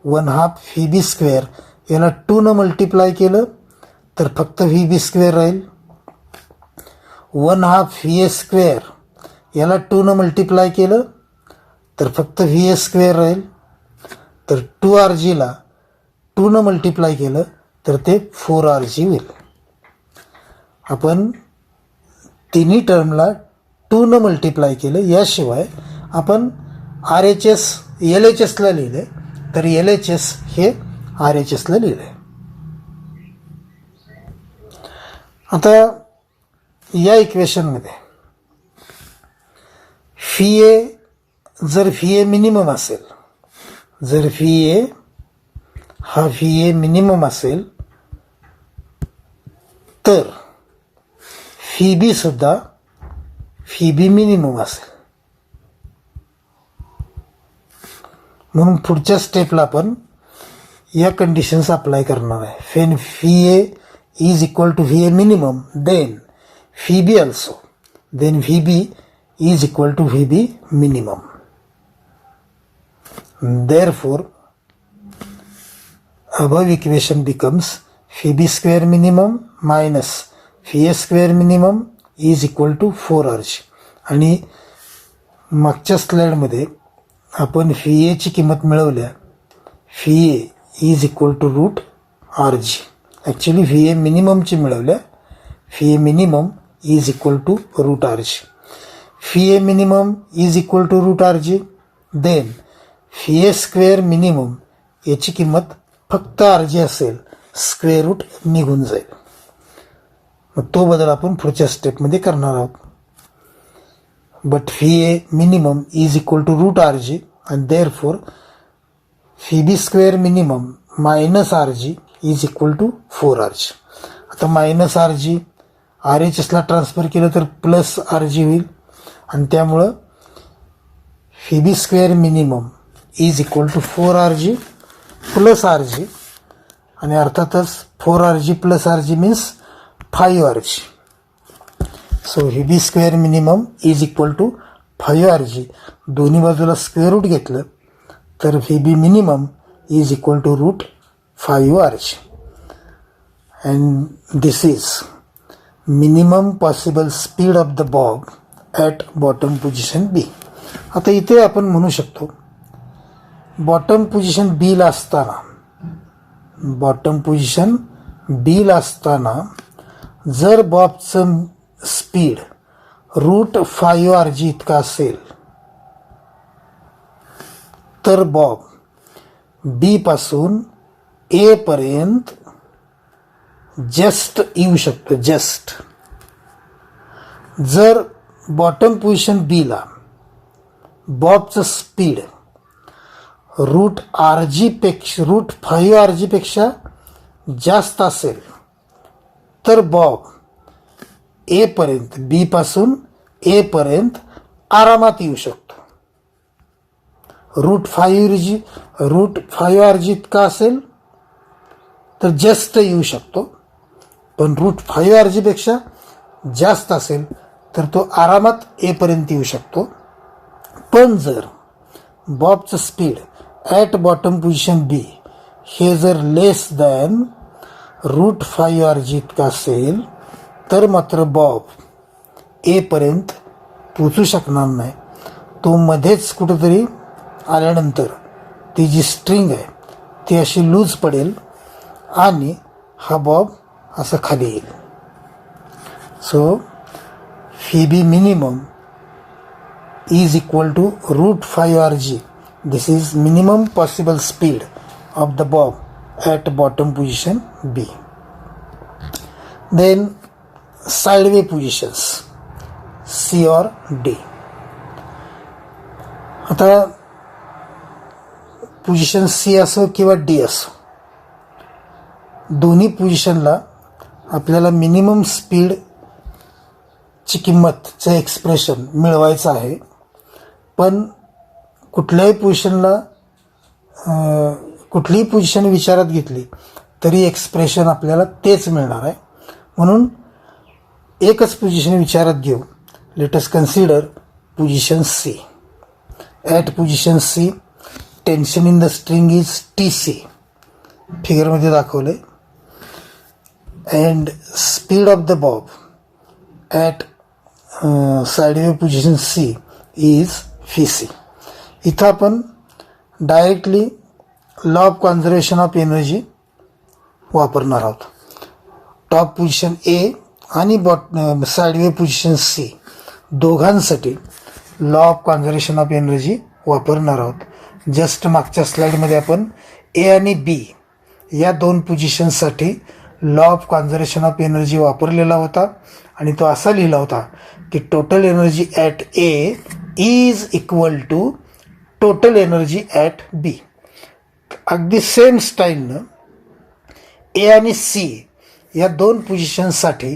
1/2 vb² याला 2 न मल्टिप्लाय केलं तर फक्त vb² राहील. 1/2 va² याला 2 न मल्टिप्लाय केलं तर फक्त va² राहील. तर 2rgला 2 न मल्टिप्लाय केलं तर ते 4rg होईल. आपण तिन्ही टर्मला 2 न मल्टिप्लाय केलं. याशिवाय आपण RHS LHSला लिहिले तर LHS हे RHSला लिहिले. आता या इक्वेशनमध्ये जर VA मिनिमम असेल, जर VA हा VA मिनिमम असेल तर FB सुद्धा FB मिनिमम असेल. म्हणून पुढच्या स्टेपला आपण या कंडिशन्स अप्लाय करणार आहे. Wien VA is equal to VA minimum, then VB also, then VB is equal to VB minimum. Therefore, above equation becomes VB² minimum minus VA² minimum is equal to 4rg. आणि मागच्या स्लाइडमध्ये आपण VA ची किंमत मिळवल्या. VA is equal to root rg. Actually VA मिनिममची मिळवल्या. VA minimum is equal to root rg. VA minimum is equal to root rg. Then VA² minimum याची किंमत फक्त rg असेल, स्क्वेअर रूट निघून जाईल. मग तो बदल आपण पुढच्या स्टेपमध्ये करणार आहोत. But VA minimum is equal to root rg and therefore VB² minimum minus rg is equal to 4rg. आता मायनस rg RHSला ट्रान्सफर केलं तर प्लस rg होईल आणि त्यामुळं VB² minimum is equal to 4rg plus rg आणि अर्थातच 4rg plus rg means 5rg. So VB² minimum is equal to 5rg. दोन्ही बाजूला स्क्वेअर रूट घेतलं तर VB minimum is equal to root 5rg. And this is minimum possible speed of the bob at bottom position B. आता इथे आपण म्हणू शकतो bottom position बीला असताना जर बॉबचं स्पीड रूट 5rg इतका असेल तर बॉब बी पासून ए पर्यंत जस्ट येऊ शकतो. जस्ट जर बॉटम पोझिशन बीला बॉबचं स्पीड रूट 5 RG पेक्षा जास्त असेल तर बॉब ए पर्यंत, बी पासून ए पर्यंत आरामात येऊ शकतो. रूट 5 RG इतका असेल तर जस्ट येऊ शकतो, पण रूट 5 RG पेक्षा जास्त असेल तर तो आरामात ए पर्यंत येऊ शकतो. पण जर बॉबचं स्पीड ॲट बॉटम पोझिशन बी हे जर लेस दॅन रूट 5 RG इतका असेल तर मात्र बॉब ए पर्यंत पोचू शकणार नाही. तो मध्येच कुठेतरी आल्यानंतर ती जी स्ट्रिंग आहे ती अशी लूज पडेल आणि हा बॉब असं खाली येईल. So Pb minimum is equal to root 5 RG. This is minimum possible speed of the bob at bottom position B. Then sideway positions C or D. आता पोझिशन सी असो किंवा डी असो, दोन्ही पोझिशनला आपल्याला मिनिमम स्पीड ची किंमतचं expression मिळवायचं आहे. पण कुठल्याही पोझिशन विचारात घेतली तरी एक्सप्रेशन आपल्याला तेच मिळणार आहे. म्हणून एकच पोझिशन विचारात घेऊ. Let us consider position C. At position C tension in the string is TC, फिगरमध्ये दाखवलं आहे. And speed of the bob at sideway position C is Vc. इथं आपण directly law of conservation of energy वापरणार आहोत. Top position A आणि sideway position C दोघांसाठी law of conservation of energy वापरणार आहोत. जस्ट मागच्या स्लाईडमध्ये आपण A आणि B या दोन पोझिशनसाठी law of conservation of energy वापरलेला होता आणि तो असा लिहिला होता की total energy at A is equal to total energy at B. अगदी सेम स्टाईलनं ए आणि सी या दोन पोझिशनसाठी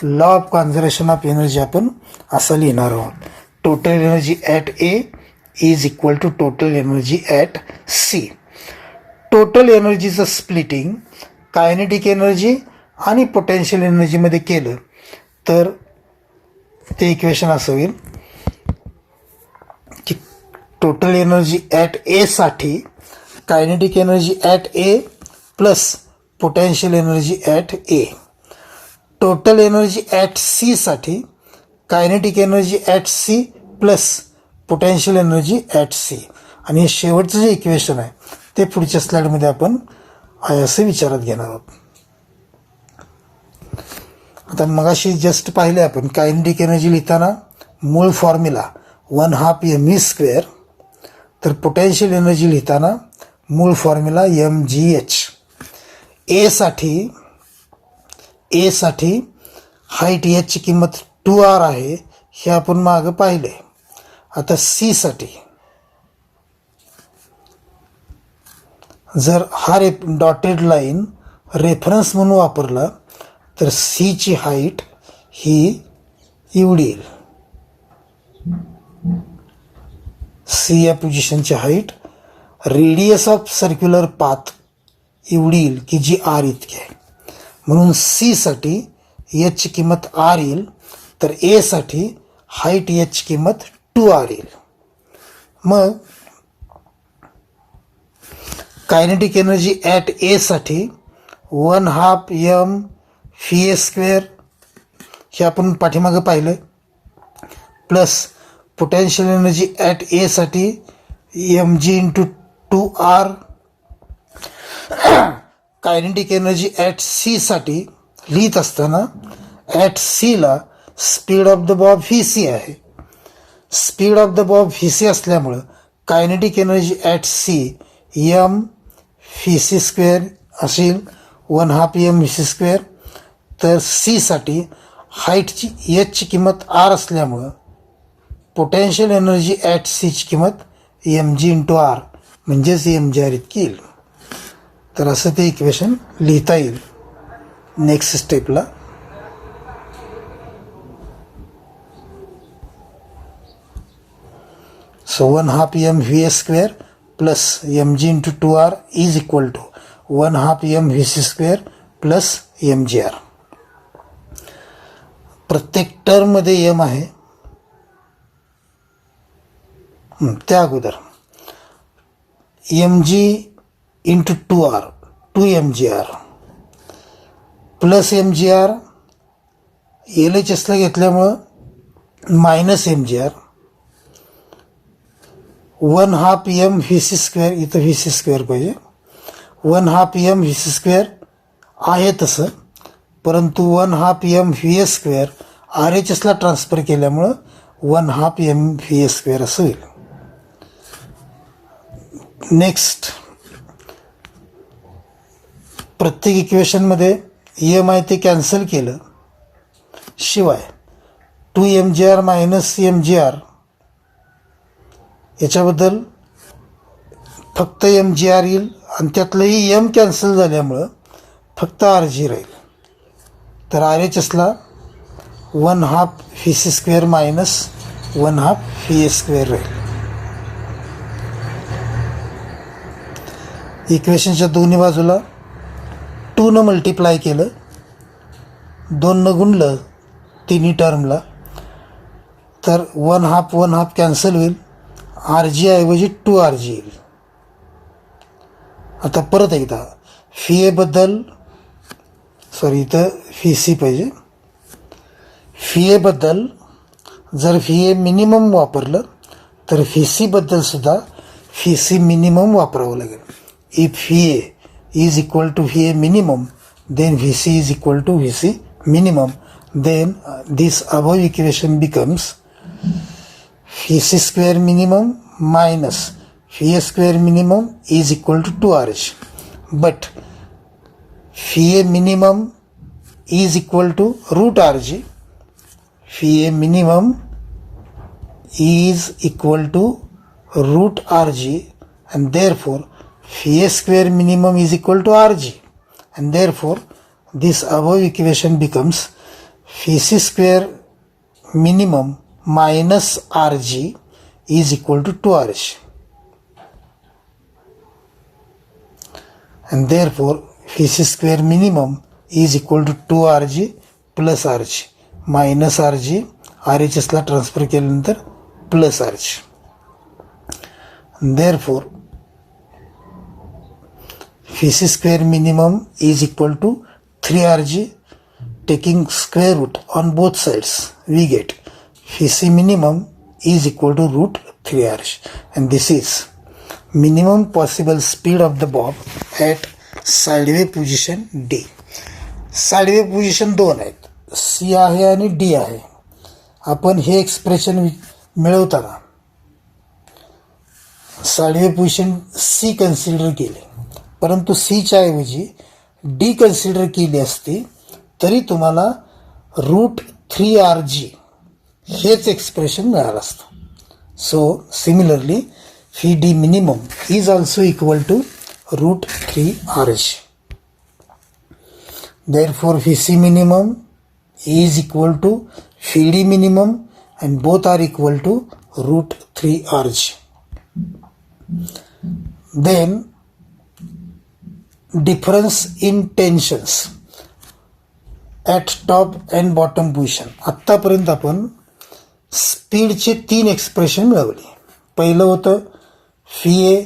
law of conservation of energy आपण असं लिहिणार आहोत. Total energy at A is equal to total energy at C. Total एनर्जीचं स्प्लिटिंग कायनेटिक एनर्जी आणि पोटेन्शियल एनर्जीमध्ये केलं तर ते इक्वेशन असं होईल की टोटल एनर्जी ॲट ए साठी kinetic energy at A plus potential energy at A. Total energy at C साठी kinetic energy at C plus potential energy at C. आणि हे शेवटचं जे इक्वेशन आहे ते पुढच्या स्लाईडमध्ये आपण आहे असं विचारात घेणार आहोत. आता मगाशी जस्ट पाहिले आपण कायनेटिक एनर्जी लिहिताना मूळ फॉर्म्युला 1/2 mv², तर पोटेन्शियल एनर्जी लिहिताना मूळ फॉर्म्युला mgh. ए साठी हाईट एचची किंमत 2r आहे हे आपण मागं पाहिले. आता सी साठी जर हा डॉटेड लाईन रेफरन्स म्हणून वापरला तर सीची हाईट ही एवढी येईल. सी या पोझिशनची height radius of circular path एवढी येईल की जी आर इतकी आहे. म्हणून सी साठी एचची किंमत आर येईल, तर ए साठी हाईट एचची किंमत 2r येईल. मग कायनेटिक एनर्जी ॲट ए साठी 1/2 mv² हे आपण पाठीमागं पाहिलं, plus potential energy at A साठी mg × 2r. Kinetic energy at C साठी लिहित असताना ॲट सीला speed of the bob Vc आहे. Speed of the bob Vc असल्यामुळं kinetic energy at C mvc² असेल 1/2 mvc². तर सी साठी हाईटची एचची किंमत आर असल्यामुळं पोटेन्शियल एनर्जी ॲट सीची किंमत एम जी इंटू आर म्हणजेच एम जी आर इतकी येईल. तर असं ते इक्वेशन लिहिता येईल नेक्स्ट स्टेपला. So 1/2 m v square plus mg into 2r is equal to 1/2 m vc square plus mgr. प्रत्येक टर्ममध्ये m आहे. त्या अगोदर mg into 2r 2mgr plus mgr LHSला घेतल्यामुळं minus mgr 1/2 m vc square, इथं vc स्क्वेअर पाहिजे. 1/2 m vc square आहे तसं, परंतु 1/2 m vs स्क्वेअर RHSला ट्रान्सफर केल्यामुळं 1/2 m vs स्क्वेअर असं होईल. नेक्स्ट, प्रत्येक इक्वेशनमध्ये m आहे ते कॅन्सल केलं, शिवाय 2mgr मायनस mgr याच्याबद्दल फक्त mgr येईल आणि त्यातलंही m कॅन्सल झाल्यामुळं फक्त rg राहील. तर RHSला 1/2 vc square minus 1/2 vs square राहील. इक्वेशनच्या दोन्ही बाजूला 2 न मल्टिप्लाय केलं, 2 न गुणलं तिन्ही टर्मला, तर 1/2 कॅन्सल होईल. RG ऐवजी 2RG येईल. आता परत एकदा फी एबद्दल, सॉरी इथं फी सी पाहिजे. फी एबद्दल जर फी ए मिनिमम वापरलं तर फी सीबद्दलसुद्धा फी सी मिनिमम वापरावं लागेल. If fee A is equal to VA minimum, then VC is equal to VC minimum, then this above equation becomes VC square minimum minus VA square minimum is equal to 2RH. But VA minimum is equal to root RG. VA minimum is equal to root RG, and therefore VA square minimum is equal to RG, and therefore this above equation becomes VC square minimum minus RG is equal to 2RH, and therefore VC square minimum is equal to 2RG plus RG minus RG, RHSला transfer केल्यानंतर plus RG. therefore VC square minimum is equal to 3RG. Taking square root on both sides, we get VC minimum is equal to root 3RG, and this is minimum possible speed of the bob at sideway position D. Sideway position 2 आहेत, C आहे आणि D आहे. आपण हे expression मिळवताना sideway position C consider केले, परंतु सीच्या ऐवजी डी कन्सिडर केली असती तरी तुम्हाला रूट 3RG हेच एक्सप्रेशन मिळालं असतं. So similarly V D minimum is also equal to root 3RG. Therefore V C minimum is equal to V D minimum and both are equal to root 3RG. Then difference in tensions at top and bottom position. आत्तापर्यंत आपण स्पीडचे 3 expression मिळवले. पहिलं होतं fee ए,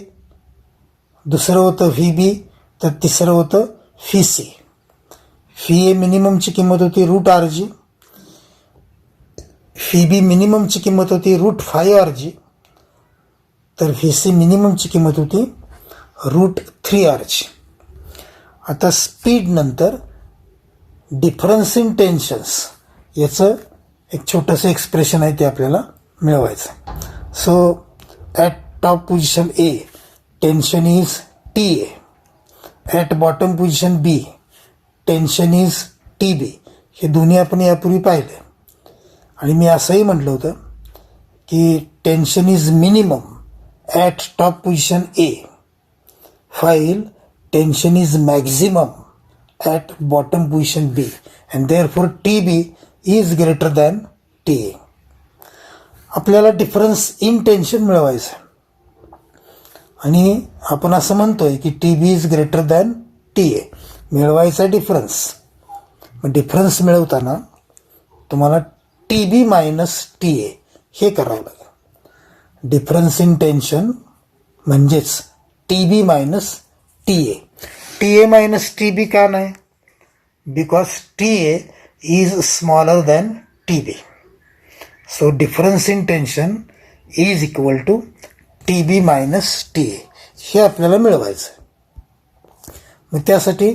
दुसरं होतं V बी, तर तिसरं होतं फी सी. फी ए मिनिममची किंमत होती रूट RG, फी बी मिनिममची किंमत होती रूट 5RG, तर व्ही सी मिनिममची किंमत होती रूट 3RG. आता स्पीड नंतर डिफरन्स इन टेन्शन्स याचं एक छोटंसं एक्सप्रेशन आहे ते आपल्याला मिळवायचं. So at top position A tension is TA, at bottom position B tension is TB. हे दोन्ही आपण यापूर्वी पाहिले आणि मी असंही म्हटलं होतं की tension is minimum at top position A while tension is maximum at bottom position B and therefore TB is greater than TA. आपल्याला डिफरन्स इन टेन्शन मिळवायचं आणि आपण असं म्हणतोय की TB is greater than TA मिळवायचा डिफरन्स. मग difference मिळवताना तुम्हाला TB मायनस TA हे करावं लागेल. डिफरन्स इन टेन्शन म्हणजेच TB minus TA. TA minus TB का नाही? Because TA is smaller than TB. So difference in tension is equal to TB minus TA हे आपल्याला मिळवायचं. मग त्यासाठी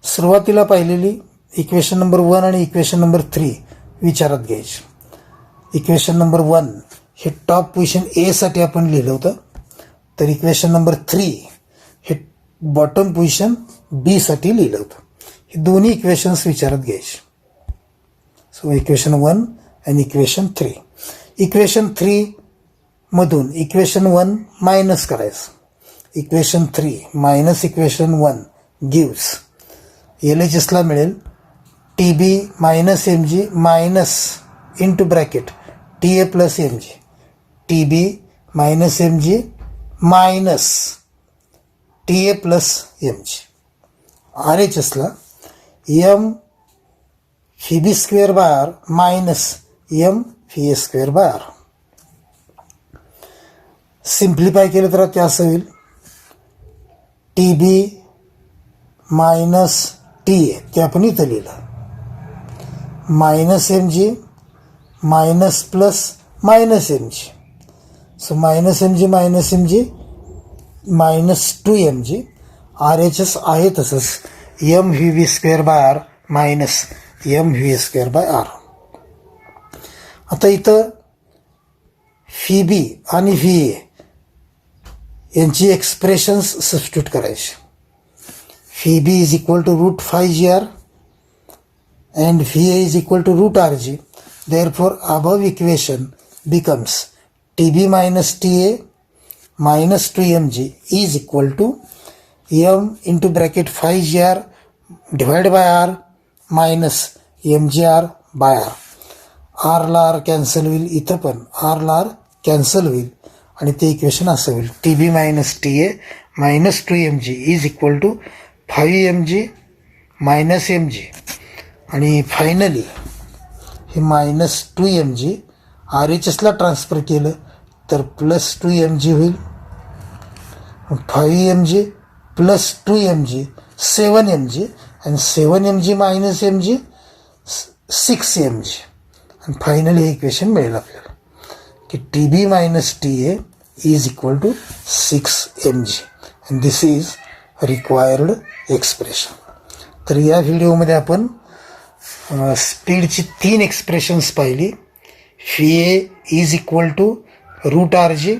सुरुवातीला पाहिलेली इक्वेशन नंबर 1 आणि इक्वेशन नंबर 3 विचारात घ्यायची. इक्वेशन नंबर 1 हे टॉप पोझिशन ए साठी आपण लिहिलं होतं, तर इक्वेशन नंबर 3 हे बॉटम पोझिशन बी साठी लिहिलं होतं. हे दोन्ही इक्वेशन्स विचारात घ्यायचे. सो इक्वेशन 1 आणि इक्वेशन 3. इक्वेशन 3 मधून इक्वेशन 1 मायनस करायचं. इक्वेशन 3 मायनस इक्वेशन 1 गिव्स LHSला मिळेल TB minus MG minus into bracket TA plus MG. TB minus MG minus TA plus MG. RHSला M FB square by R minus M FA square by R. Simplify केलं तर ते असं होईल TB minus TA ते आपण इथं लिहिलं minus MG minus plus minus MG. So minus MG minus MG minus 2MG. RHS आहे तसंच M VB square by R minus M VA square by R. आता इथं FB आणि VA यांची एक्सप्रेशन्स सबस्टिट्यूट करायची. FB is equal to root 5GR and VA is equal to root RG. Therefore, above equation becomes TB minus TA minus 2MG is equal to M into bracket 5GR divided by R minus MGR by R. R ला R cancel होईल, इथं पण R ला R cancel होईल आणि ते equation असं होईल TB minus TA minus 2MG is equal to 5MG minus MG. आणि फायनली हे मायनस 2MG RHSला ट्रान्सफर केलं तर प्लस 2MG होईल. 5MG प्लस 2MG 7MG आणि 7MG मायनस MG 6MG. आणि फायनली हे इक्वेशन मिळेल आपल्याला की TB minus TA is equal to 6MG and this is required expression. तर या व्हिडिओमध्ये आपण स्पीडची 3 एक्सप्रेशन्स पाहिली. VA is equal to root RG,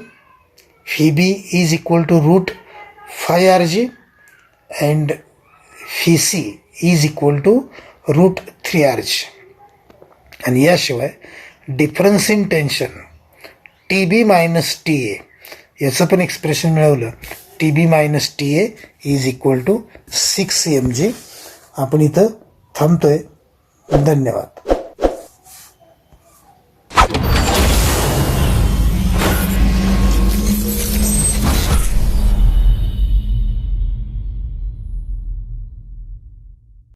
FB is equal to root 5RG and FC is equal to root 3RG. आणि याशिवाय difference in tension TB minus TA याचं पण एक्सप्रेशन मिळवलं. TB minus TA is equal to 6MG. आपण इथं थांबतोय. धन्यवाद.